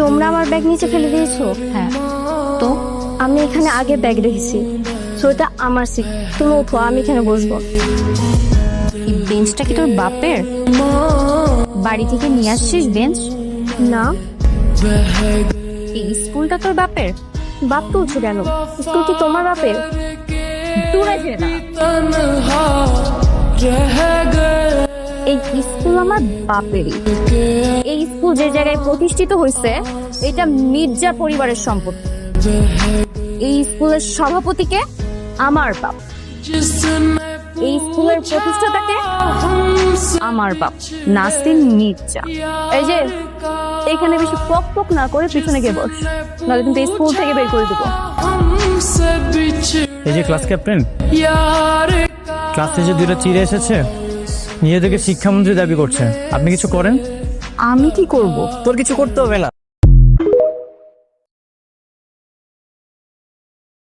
তোমরা আমার ব্যাগ নিচে ফেলে দিয়েছো? হ্যাঁ, তো আমি এখানে আগে ব্যাগ রেখেছি, তো এটা আমার সিট। তুমি উঠো, আমি এখানে বসবো। এই বেঞ্চটা কি তোর বাপের? বাড়ি থেকে নিয়ে আসছিস বেঞ্চ? না, এই স্কুলটা তোর বাপের? বাপ তুলছো কেন? স্কুল কি তোমার বাপের? দূরে যে না, এই স্কুল আমার বাপেরই। এই স্কুল যে জায়গায় প্রতিষ্ঠিত হয়েছে এটা মির্জা পরিবারের সম্পত্তি। এই স্কুলের সভাপতিকে আমার বাপ, এই স্কুলের প্রতিষ্ঠাতাকে আমার বাপ, নাসিম মির্জা। এই যে এখানে বেশি পক পক না করে পিছনে গিয়ে বস, নাহলে কিন্তু এই স্কুল থেকে বের করে দেবো। এই যে ক্লাস ক্যাপ্টেন, ক্লাসে যে দুটো চিড়ে এসেছে নিজেদেরকে শিক্ষামন্ত্রী দাবি করছে, আপনি কিছু করেন? আমি কি করব? তোর কিছু করতে হবে না,